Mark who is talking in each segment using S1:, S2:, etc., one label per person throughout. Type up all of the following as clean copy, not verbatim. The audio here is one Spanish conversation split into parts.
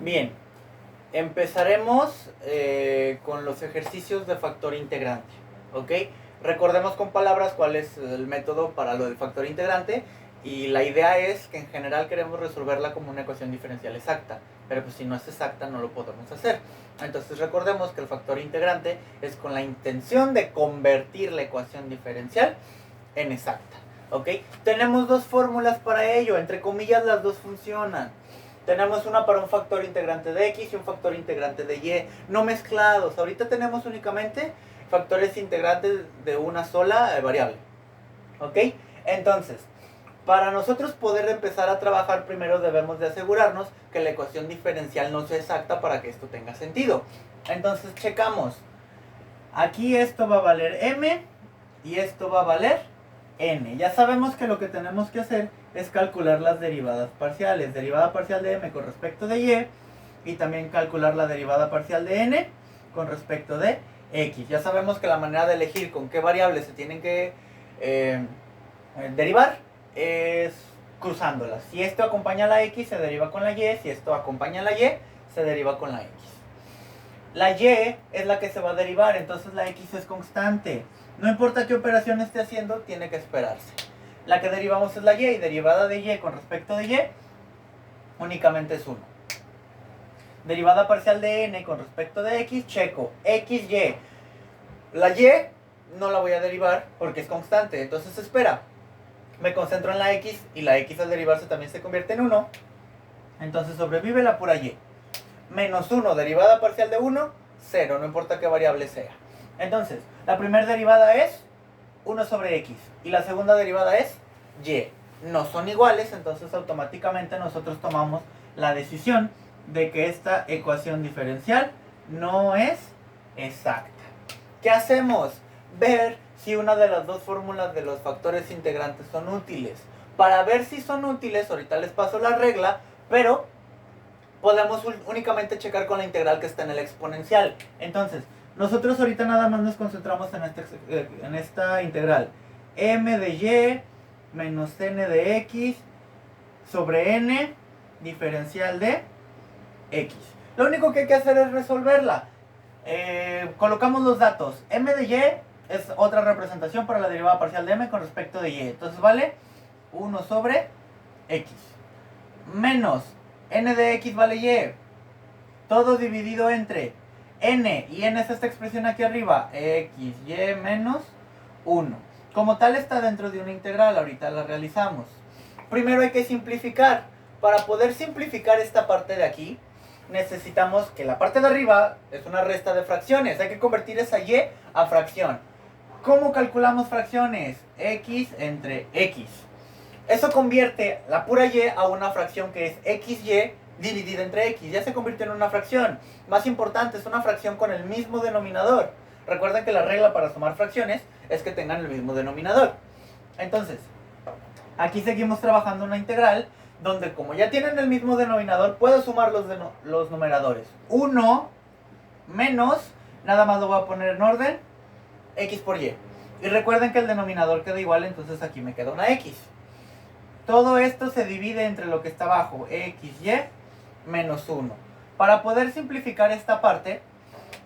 S1: Bien, empezaremos con los ejercicios de factor integrante, ¿ok? Recordemos con palabras cuál es el método para lo del factor integrante y la idea es que en general queremos resolverla como una ecuación diferencial exacta, pero pues si no es exacta no lo podemos hacer. Entonces recordemos que el factor integrante es con la intención de convertir la ecuación diferencial en exacta, ¿ok? Tenemos dos fórmulas para ello, entre comillas las dos funcionan. Tenemos una para un factor integrante de x y un factor integrante de y, no mezclados. Ahorita tenemos únicamente factores integrantes de una sola variable, ¿ok? Entonces, para nosotros poder empezar a trabajar, primero debemos de asegurarnos que la ecuación diferencial no sea exacta para que esto tenga sentido. Entonces, checamos. Aquí esto va a valer m y esto va a valer n. Ya sabemos que lo que tenemos que hacer es calcular las derivadas parciales. Derivada parcial de m con respecto de y también calcular la derivada parcial de n con respecto de x. Ya sabemos que la manera de elegir con qué variables se tienen que derivar es cruzándolas. Si esto acompaña a la x, se deriva con la y. Si esto acompaña a la y, se deriva con la x. La y es la que se va a derivar, entonces la x es constante. No importa qué operación esté haciendo, tiene que esperarse. La que derivamos es la y, y derivada de y con respecto de y únicamente es 1. Derivada parcial de n con respecto de x, checo, x, y. La y no la voy a derivar porque es constante, entonces espera. Me concentro en la x y la x al derivarse también se convierte en 1. Entonces sobrevive la pura y. Menos 1, derivada parcial de 1, 0, no importa qué variable sea. Entonces, la primera derivada es 1 sobre x y la segunda derivada es y. No son iguales, entonces automáticamente nosotros tomamos la decisión de que esta ecuación diferencial no es exacta. ¿Qué hacemos? Ver si una de las dos fórmulas de los factores integrantes son útiles. Para ver si son útiles, ahorita les paso la regla, pero podemos únicamente checar con la integral que está en el exponencial. Entonces, nosotros ahorita nada más nos concentramos en esta integral. M de y menos n de x sobre n diferencial de x. Lo único que hay que hacer es resolverla. Colocamos los datos. M de y es otra representación para la derivada parcial de m con respecto de y. Entonces vale 1 sobre x. Menos n de x vale y. Todo dividido entre n. Y n es esta expresión aquí arriba. X, y menos 1. Como tal está dentro de una integral. Ahorita la realizamos. Primero hay que simplificar. Para poder simplificar esta parte de aquí, necesitamos que la parte de arriba es una resta de fracciones. Hay que convertir esa y a fracción. ¿Cómo calculamos fracciones? X entre x. Eso convierte la pura y a una fracción que es xy dividida entre x. Ya se convirtió en una fracción. Más importante, es una fracción con el mismo denominador. Recuerden que la regla para sumar fracciones es que tengan el mismo denominador. Entonces, aquí seguimos trabajando una integral donde como ya tienen el mismo denominador, puedo sumar los numeradores. 1 menos, nada más lo voy a poner en orden, x por y. Y recuerden que el denominador queda igual, entonces aquí me queda una x. Todo esto se divide entre lo que está abajo, xy menos 1. Para poder simplificar esta parte,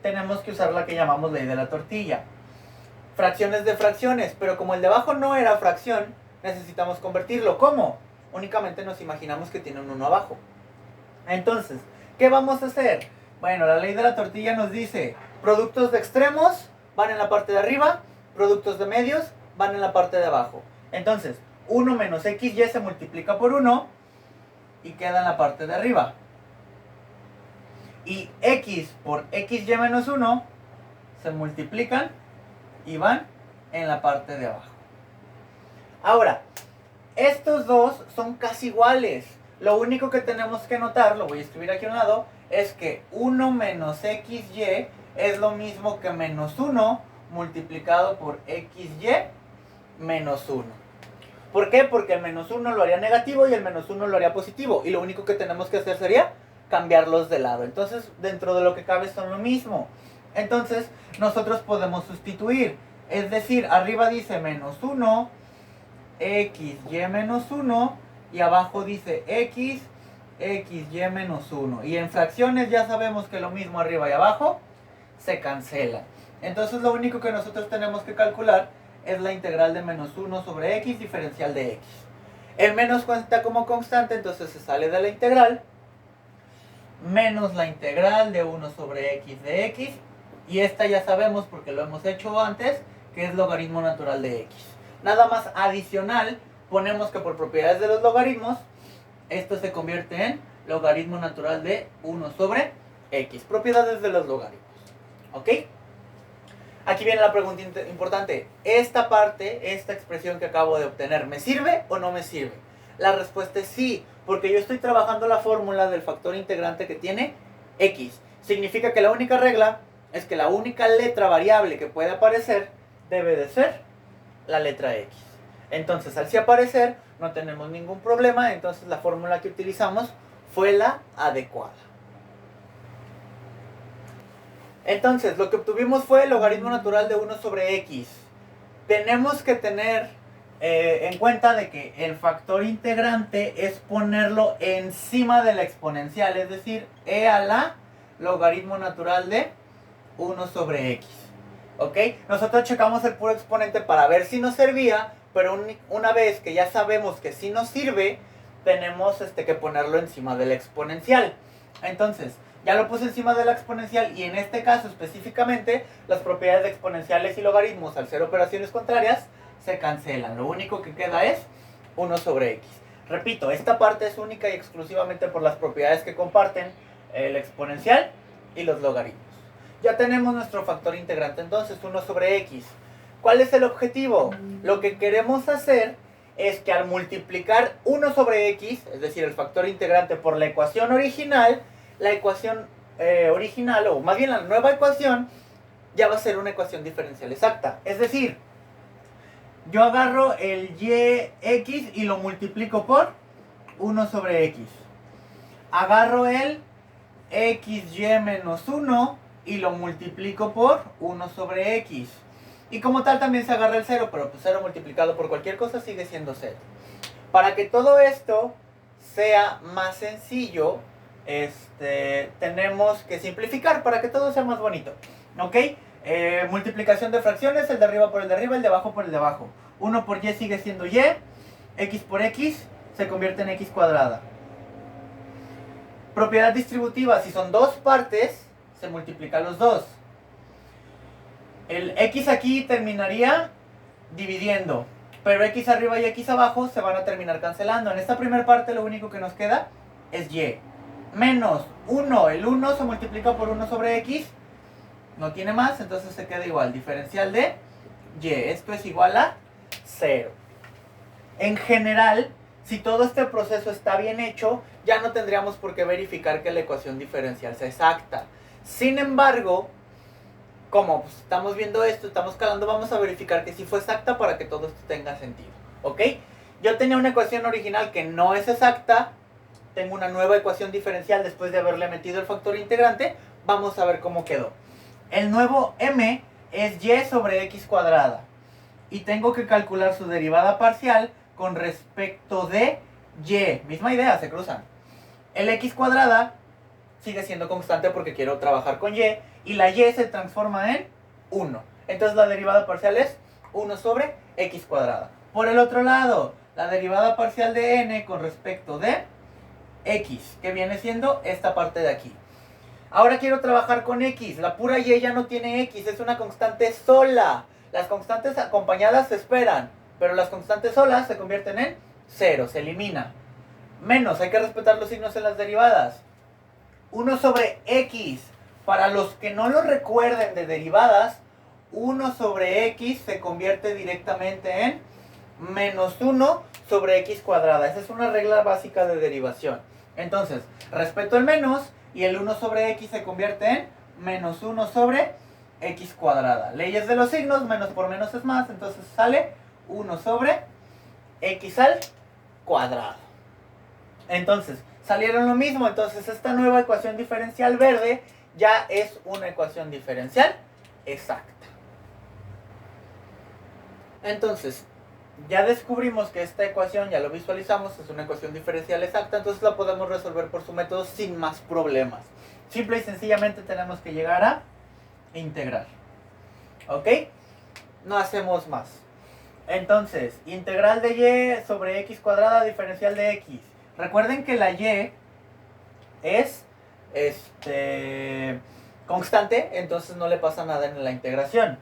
S1: tenemos que usar la que llamamos ley de la tortilla. Fracciones de fracciones, pero como el de abajo no era fracción, necesitamos convertirlo. ¿Cómo? Únicamente nos imaginamos que tiene un 1 abajo. Entonces, ¿qué vamos a hacer? Bueno, la ley de la tortilla nos dice, productos de extremos van en la parte de arriba, productos de medios van en la parte de abajo. Entonces, 1 menos xy se multiplica por 1 y queda en la parte de arriba. Y x por xy menos 1 se multiplican y van en la parte de abajo. Ahora, estos dos son casi iguales. Lo único que tenemos que notar, lo voy a escribir aquí a un lado, es que 1 menos xy es lo mismo que menos 1 multiplicado por xy menos 1. ¿Por qué? Porque el menos 1 lo haría negativo y el menos 1 lo haría positivo. Y lo único que tenemos que hacer sería cambiarlos de lado. Entonces, dentro de lo que cabe son lo mismo. Entonces, nosotros podemos sustituir. Es decir, arriba dice menos 1, x, y menos 1. Y abajo dice x, xy menos 1. Y en fracciones ya sabemos que lo mismo arriba y abajo se cancela. Entonces lo único que nosotros tenemos que calcular es la integral de menos 1 sobre x diferencial de x. El menos cuenta como constante, entonces se sale de la integral, menos la integral de 1 sobre x de x, y esta ya sabemos porque lo hemos hecho antes, que es logaritmo natural de x. Nada más adicional, ponemos que por propiedades de los logaritmos, esto se convierte en logaritmo natural de 1 sobre x. Propiedades de los logaritmos. ¿Ok? Aquí viene la pregunta importante. ¿Esta parte, esta expresión que acabo de obtener, me sirve o no me sirve? La respuesta es sí, porque yo estoy trabajando la fórmula del factor integrante que tiene x. Significa que la única regla es que la única letra variable que puede aparecer debe de ser la letra x. Entonces, al sí aparecer, no tenemos ningún problema, entonces la fórmula que utilizamos fue la adecuada. Entonces, lo que obtuvimos fue el logaritmo natural de 1 sobre x. Tenemos que tener en cuenta de que el factor integrante es ponerlo encima de la exponencial, es decir, e a la logaritmo natural de 1 sobre x. ¿Ok? Nosotros checamos el puro exponente para ver si nos servía, pero una vez que ya sabemos que sí nos sirve, tenemos que ponerlo encima de la exponencial. Entonces, ya lo puse encima de la exponencial y en este caso específicamente las propiedades de exponenciales y logaritmos al ser operaciones contrarias se cancelan. Lo único que queda es 1 sobre x. Repito, esta parte es única y exclusivamente por las propiedades que comparten el exponencial y los logaritmos. Ya tenemos nuestro factor integrante entonces, 1 sobre x. ¿Cuál es el objetivo? Lo que queremos hacer es que al multiplicar 1 sobre x, es decir, el factor integrante por la ecuación original, la ecuación original, o más bien la nueva ecuación, ya va a ser una ecuación diferencial exacta. Es decir, yo agarro el yx y lo multiplico por 1 sobre x. Agarro el xy menos 1 y lo multiplico por 1 sobre x. Y como tal también se agarra el 0, pero pues 0 multiplicado por cualquier cosa sigue siendo 0. Para que todo esto sea más sencillo, tenemos que simplificar para que todo sea más bonito. ¿Ok? Multiplicación de fracciones, el de arriba por el de arriba, el de abajo por el de abajo. 1 por y sigue siendo y, x por x se convierte en x cuadrada. Propiedad distributiva, si son dos partes, se multiplican los dos. El x aquí terminaría dividiendo, pero x arriba y x abajo se van a terminar cancelando. En esta primera parte lo único que nos queda es y. Menos 1, el 1 se multiplica por 1 sobre x, no tiene más, entonces se queda igual. Diferencial de y, esto es igual a 0. En general, si todo este proceso está bien hecho, ya no tendríamos por qué verificar que la ecuación diferencial sea exacta. Sin embargo, como pues, estamos viendo esto, estamos calando, vamos a verificar que sí fue exacta para que todo esto tenga sentido. ¿Ok? Yo tenía una ecuación original que no es exacta, tengo una nueva ecuación diferencial después de haberle metido el factor integrante, vamos a ver cómo quedó. El nuevo m es y sobre x cuadrada y tengo que calcular su derivada parcial con respecto de y. Misma idea, se cruzan. El x cuadrada sigue siendo constante porque quiero trabajar con y la y se transforma en 1. Entonces la derivada parcial es 1 sobre x cuadrada. Por el otro lado, la derivada parcial de n con respecto de x, que viene siendo esta parte de aquí. Ahora quiero trabajar con x. La pura y ya no tiene x, es una constante sola. Las constantes acompañadas se esperan, pero las constantes solas se convierten en 0, se elimina. Menos, hay que respetar los signos en las derivadas. 1 sobre x, para los que no lo recuerden de derivadas, 1 sobre x se convierte directamente en menos 1 sobre x cuadrada. Esa es una regla básica de derivación. Entonces, respeto el menos y el 1 sobre x se convierte en menos 1 sobre x cuadrada. Leyes de los signos, menos por menos es más, entonces sale 1 sobre x al cuadrado. Entonces, salieron lo mismo, entonces esta nueva ecuación diferencial verde ya es una ecuación diferencial exacta. Entonces, ya descubrimos que esta ecuación, ya lo visualizamos, es una ecuación diferencial exacta, entonces la podemos resolver por su método sin más problemas. Simple y sencillamente tenemos que llegar a integrar. ¿Ok? No hacemos más. Entonces, integral de y sobre x cuadrada diferencial de x. Recuerden que la y es constante, entonces no le pasa nada en la integración.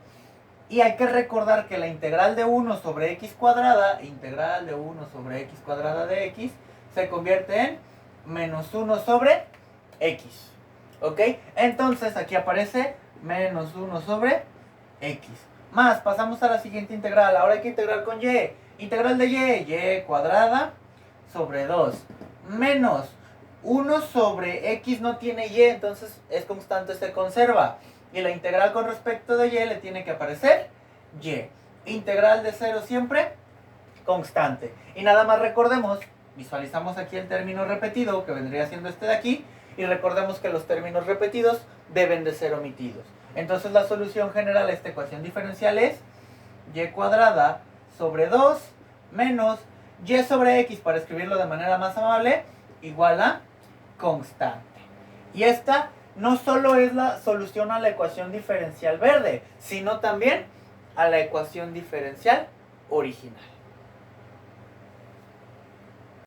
S1: Y hay que recordar que la integral de 1 sobre x cuadrada, integral de 1 sobre x cuadrada de x, se convierte en menos 1 sobre x. ¿Ok? Entonces aquí aparece menos 1 sobre x. Más, pasamos a la siguiente integral. Ahora hay que integrar con y. Integral de y cuadrada sobre 2. Menos 1 sobre x no tiene y, entonces es constante, se conserva. Y la integral con respecto de y le tiene que aparecer y. Integral de 0 siempre constante. Y nada más recordemos, visualizamos aquí el término repetido, que vendría siendo este de aquí, y recordemos que los términos repetidos deben de ser omitidos. Entonces la solución general a esta ecuación diferencial es y cuadrada sobre 2 menos y sobre x, para escribirlo de manera más amable, igual a constante. Y esta no solo es la solución a la ecuación diferencial verde, sino también a la ecuación diferencial original.